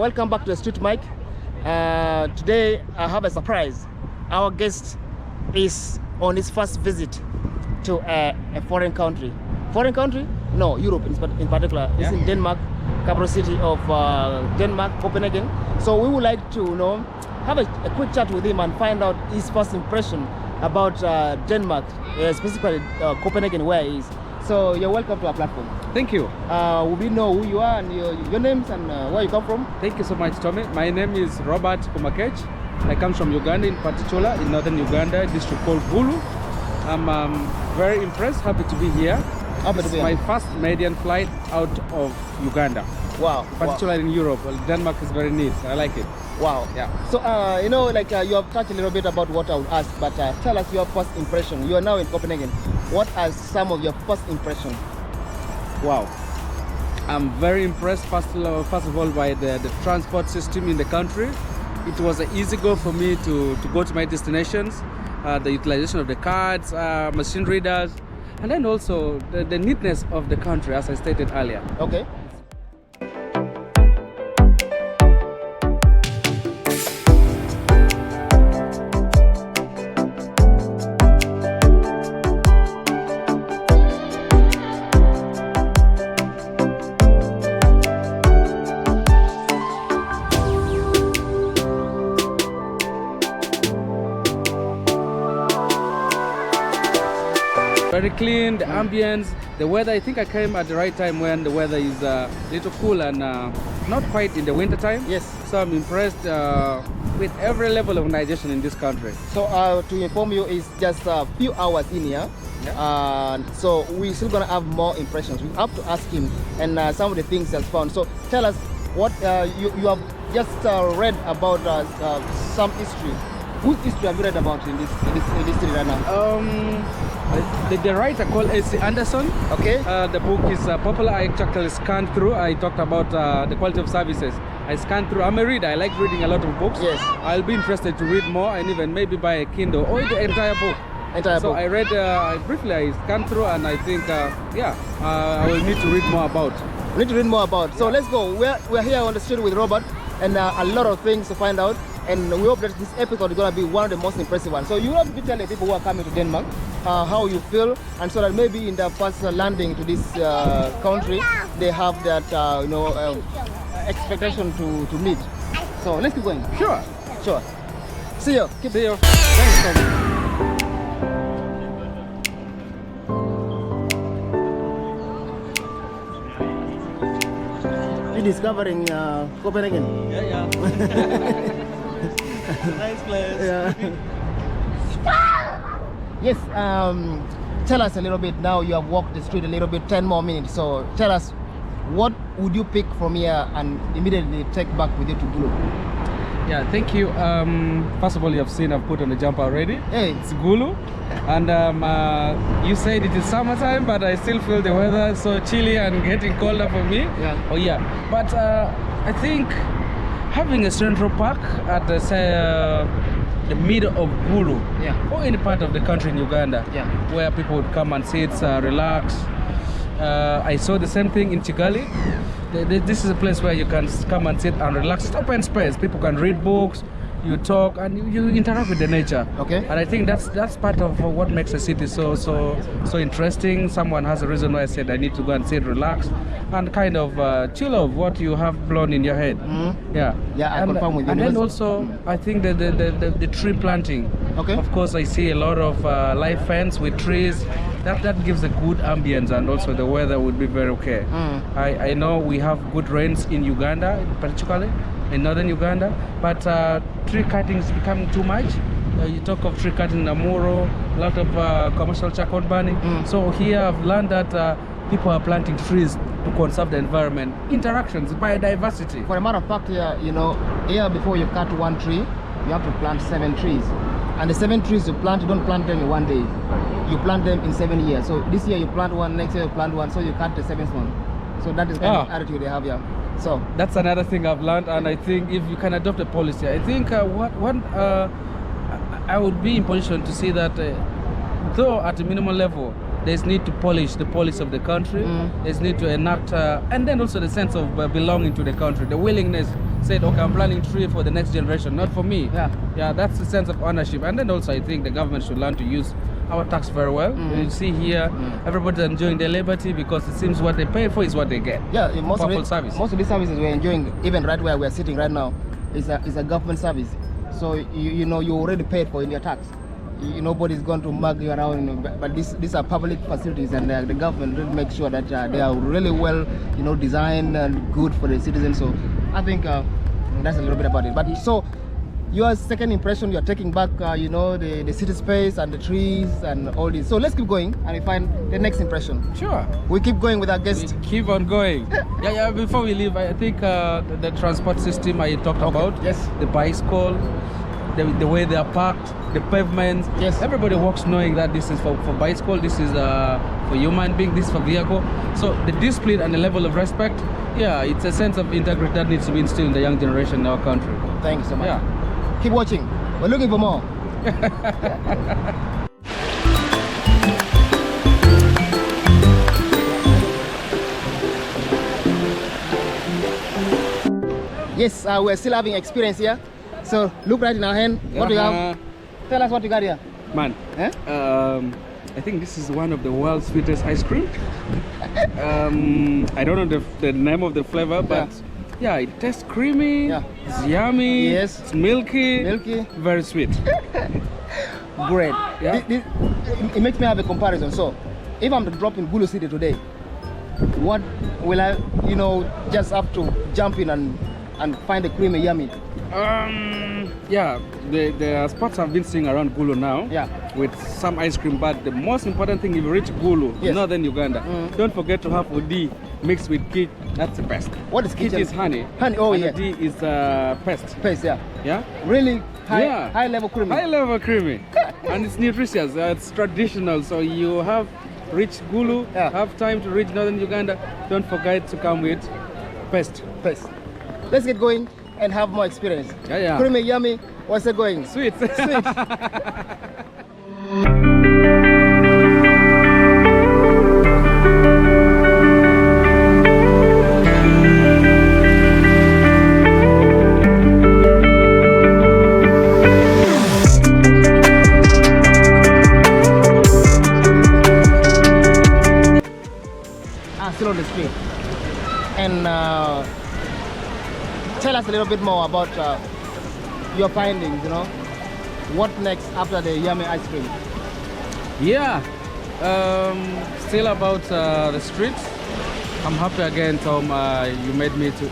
welcome back to the Street Mic. Today I have a surprise. Our guest is on his first visit to a foreign country. Foreign country? No, Europe in particular. It's in Denmark, capital city of Denmark, Copenhagen. So we would like to have a quick chat with him and find out his first impression about Denmark, specifically Copenhagen, where he is. So you're welcome to our platform. Thank you. We know who you are and your names and where you come from. Thank you so much, Tommy. My name is Robert Kumakech. I come from Uganda, in particular, in northern Uganda, a district called Gulu. I'm very impressed, happy to be here. This is my first Median flight out of Uganda. Wow. Particularly in Europe. Well, Denmark is very neat. I like it. Wow. Yeah. So, you have touched a little bit about what I would ask, but tell us your first impression. You are now in Copenhagen. What are some of your first impressions? Wow. I'm very impressed, first of all, by the transport system in the country. It was an easy go for me to go to my destinations. The utilization of the cards, machine readers, and then also the neatness of the country, as I stated earlier. Okay. Very clean, the ambience, the weather. I think I came at the right time when the weather is a little cool and not quite in the winter time. Yes. So I'm impressed with every level of organization in this country. So to inform you, it's just a few hours in here. Yeah. So we're still gonna have more impressions. We have to ask him and some of the things that's found. So tell us what you have just read about some history. Whose history have you read about in this history right now? The writer called A.C. Anderson. Okay. The book is popular. I actually scanned through. I talked about the quality of services. I scanned through. I'm a reader. I like reading a lot of books. Yes. I'll be interested to read more and even maybe buy a Kindle or the entire book. I read briefly. I scanned through and I think I will need to read more about. We need to read more about. So let's go. We're here on the street with Robert and a lot of things to find out. And we hope that this episode is going to be one of the most impressive ones. So you have to tell the people who are coming to Denmark how you feel, and so that maybe in their first landing to this country, they have that expectation to meet. So let's keep going. Sure. See you. See you. Thanks, Tom. Discovering Copenhagen. Yeah. Nice place. Yeah. Yes. Tell us a little bit. Now you have walked the street a little bit. 10 more minutes. So tell us, what would you pick from here and immediately take back with you to Gulu? Yeah, thank you. First of all, you have seen I've put on the jumper already. Hey. It's Gulu. And you said it is summertime, but I still feel the weather so chilly and getting colder for me. Yeah. Oh yeah. But I think having a central park at the middle of Gulu, or any part of the country in Uganda, where people would come and sit, relax. I saw the same thing in Kigali. This is a place where you can come and sit and relax. It's open space. People can read books, you talk, and you interact with the nature. Okay. And I think that's part of what makes a city so interesting. Someone has a reason why I said I need to go and sit, relax, and kind of chill off what you have blown in your head. Mm-hmm. Yeah. Yeah, I confirm with you. And then also, I think the tree planting. Okay. Of course, I see a lot of live fence with trees. That gives a good ambience, and also the weather would be very okay. I know we have good rains in Uganda, particularly in northern Uganda, but tree cutting is becoming too much. You talk of tree cutting in Amuro, a lot of commercial charcoal burning. So here I've learned that people are planting trees to conserve the environment. Interactions, biodiversity. For a matter of fact, here before you cut one tree, you have to plant 7 trees. And the 7 trees you plant, you don't plant them in one day. You plant them in 7 years. So this year you plant one, next year you plant one, so you cut the 7th one. So that is the kind of attitude they have here. So that's another thing I've learned, and I think if you can adopt a policy, I think I would be in position to see that though at a minimal level, there's need to polish the policy of the country, there's need to enact, and then also the sense of belonging to the country, the willingness said, okay, I'm planting tree for the next generation, not for me. Yeah, that's the sense of ownership. And then also I think the government should learn to use our tax very well. You see here, everybody's enjoying their liberty because it seems what they pay for is what they get. Yeah, most of these services we're enjoying, even right where we're sitting right now, is a government service. So you know you already paid for in your tax. Nobody's going to mug you around, but these are public facilities, and the government really makes sure that they are really well, designed and good for the citizens. So I think that's a little bit about it. But so your second impression, you're taking back, the city space and the trees and all this. So let's keep going and we find the next impression. Sure. We keep going with our guest. We keep on going. yeah. Before we leave, I think the transport system I talked about. Yes. The bicycle. The way they are parked, the pavements. Yes. Everybody walks knowing that this is for bicycle, this is for human being, this is for vehicle. So the discipline and the level of respect, yeah, it's a sense of integrity that needs to be instilled in the young generation in our country. Thank you so much. Yeah. Keep watching. We're looking for more. Yes, we're still having experience here. So look right in our hand. What do you have? Tell us what you got here. Man, I think this is one of the world's sweetest ice cream. I don't know the name of the flavor, but yeah, it tastes creamy. Yeah. It's yummy. Yes. It's milky. Very sweet. Great. Yeah. It makes me have a comparison. So if I'm to drop in Gulu City today, what will I, just have to jump in and find a creamy yummy? Yeah, there are spots I've been seeing around Gulu now. Yeah. With some ice cream, but the most important thing, if you reach Gulu, yes, northern Uganda, don't forget to have udi mixed with kit. That's the best. What is kit? Kit is honey. Honey, oh and yeah. Udi is paste. Paste, yeah. Yeah. Really high, Yeah. high level creamy. High level creamy. And it's nutritious. It's traditional. So you have reached Gulu, have time to reach northern Uganda. Don't forget to come with paste. Paste. Let's get going and have more experience. Yeah. Creamy, yummy. What's it going? Sweet. Sweet. Still on the street. And tell us a little bit more about your findings, what next after the yummy ice cream? Yeah, still about the streets. I'm happy again, Tom. You made me to.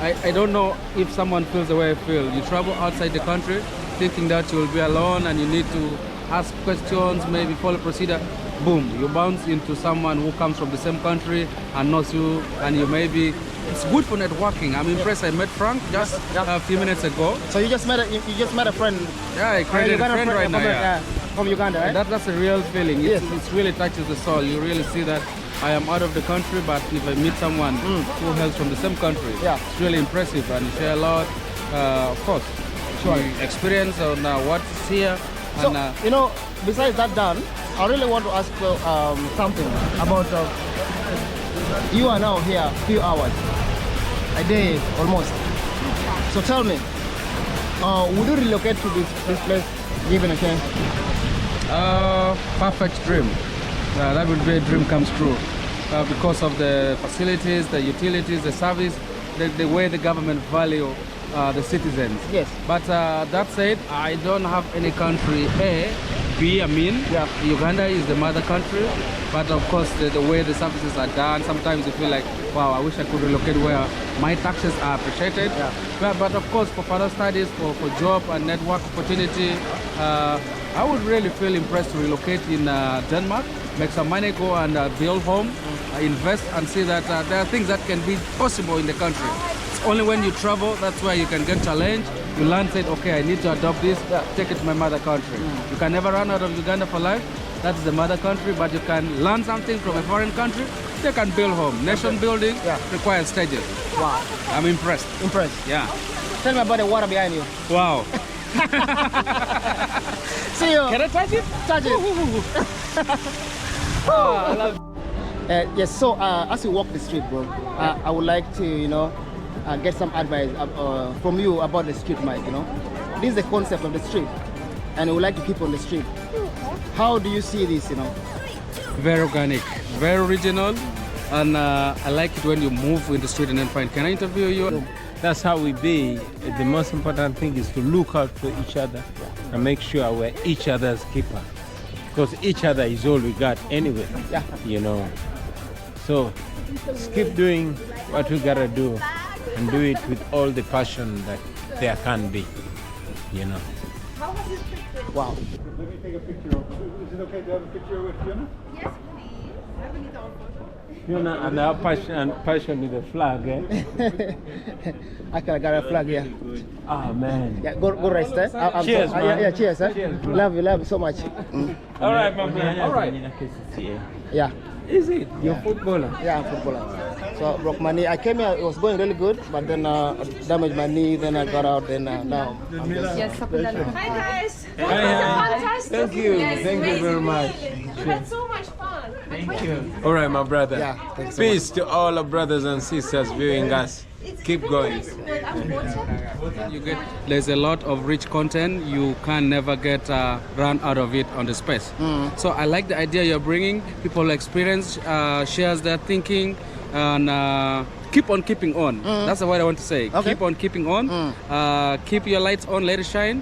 I don't know if someone feels the way I feel. You travel outside the country thinking that you will be alone and you need to ask questions, maybe follow procedure. Boom, you bounce into someone who comes from the same country and knows you, and you maybe. It's good for networking. I'm impressed. I met Frank just a few minutes ago. So you just met a friend. Yeah, I created a friend right now. Yeah. From Uganda, right? That's a real feeling. It really touches the soul. You really see that I am out of the country, but if I meet someone who hails from the same country, it's really impressive, and you share a lot. Of course, experience on what's here. So, and, besides that done, I really want to ask something about you are now here a few hours a day almost. So tell me, would you relocate to this place given a chance? Perfect dream. That would be a dream comes true because of the facilities, the utilities, the service, the way the government value the citizens. Yes. But that said, I don't have any country B, Uganda is the mother country, but of course the way the services are done, sometimes you feel like, wow, I wish I could relocate where my taxes are appreciated. But of course for further studies, for job and network opportunity, I would really feel impressed to relocate in Denmark, make some money, go and build home, invest and see that there are things that can be possible in the country. It's only when you travel, that's where you can get challenged. You learn, say, okay, I need to adopt this, take it to my mother country. You can never run out of Uganda for life. That's the mother country, but you can learn something from a foreign country. They can build home. Nation building requires stages. Wow. I'm impressed. Impressed? Yeah. Tell me about the water behind you. Wow. See you. Can I touch it? Touch it. Oh, I love it. Yes, so as you walk the street, bro, I would like to, get some advice from you about the street, Mike. You know, this is the concept of the street, and we would like to keep on the street. How do you see this? You know, Very organic, very original, and I like it when you move in the street and then find, can I interview you? That's how we be. The most important thing is to look out for each other and make sure we're each other's keeper. Because each other is all we got anyway. Yeah. You know. So just keep doing what we gotta do and do it with all the passion that there can be. You know. wow. Let me take a picture of. Is it okay to have a picture with Fiona? Yes, please. I will need our photo. Fiona and our passion with the flag, eh? I got a flag here. Ah, man. Yeah, go rest, eh? Cheers, man. Yeah, cheers, eh? Cheers, bro. Love you so much. All right, my man. All right. Yeah. Is it? You're a footballer? Yeah, I'm footballer. So I broke my knee. I came here, it was going really good, but then damaged my knee, then I got out, then now I'm just... Yes, hi guys. Hi. Fantastic. Thank you. Yes, Thank you very much. We had so much fun. Thank you. All right, my brother. Yeah, thanks so Peace to all our brothers and sisters viewing us. Keep going. You get, there's a lot of rich content. You can never get run out of it on the space. So I like the idea you're bringing. People experience, shares their thinking, and keep on keeping on. That's the word I want to say. Okay. Keep on keeping on. Keep your lights on, let it shine.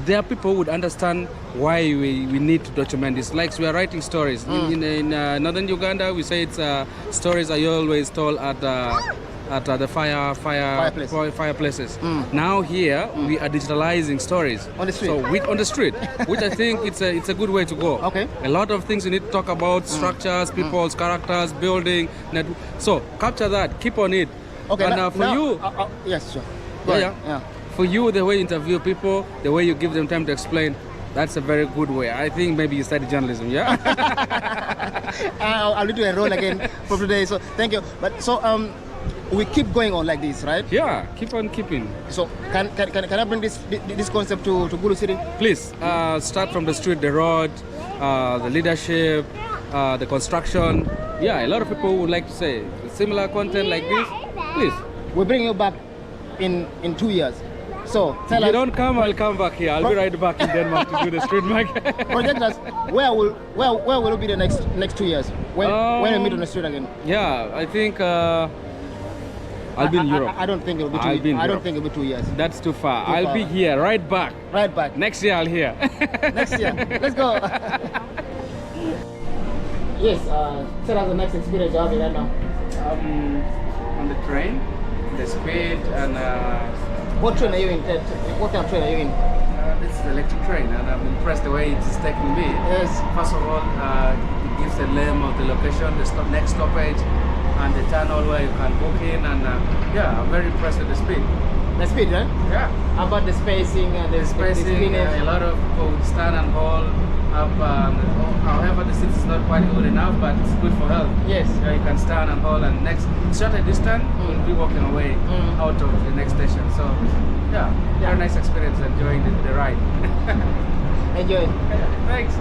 There are people who would understand why we need to document this. Like we are writing stories. In northern Uganda, we say it's stories are always told at the fireplaces. Now here we are digitalizing stories On the street. So on the street, which I think it's a good way to go. Okay. A lot of things you need to talk about: structures, people's characters, building. So capture that, keep on it. Okay, And for you, yes, sure. Go yeah, ahead. yeah. For you, the way you interview people, the way you give them time to explain, that's a very good way. I think maybe you study journalism, yeah? I'll need to enroll again for today. So thank you. But so we keep going on like this, right? Yeah, keep on keeping. So can I bring this concept to Gulu City? Please start from the street, the road, the leadership, the construction. Yeah, a lot of people would like to say similar content like this. Please. We're bringing you back in 2 years. So tell If you us, don't come, I'll come back here. I'll be right back in Denmark to do the street market. project us. Where will it be the next 2 years? When we meet on the street again? Yeah, I think I'll be in Europe. I don't think it'll be 2 I'll be in years. I don't Europe. think it'll be 2 years. That's too far. Too I'll far. be here right back. Right back. Next year I'll here. Next year. Let's go. Yes, tell us the next experience you're having right now. On the train, the speed, and What train are you in? What kind of train are you in? this is the electric train, and I'm impressed the way it is taking me. Yes. First of all, it gives the name of the location, the next stoppage, and the tunnel where you can book in, and yeah, I'm very impressed with the speed. The speed, right? Yeah. How about the spacing and the Spacing, spinach? a lot of people would stand and hold up. However, the seat is not quite good enough, but it's good for health. Yes. Yeah, you can stand and hold, and next shorter distance, you'll be walking away out of the next station. So, yeah, very nice experience, enjoying the ride. Enjoy. Thanks.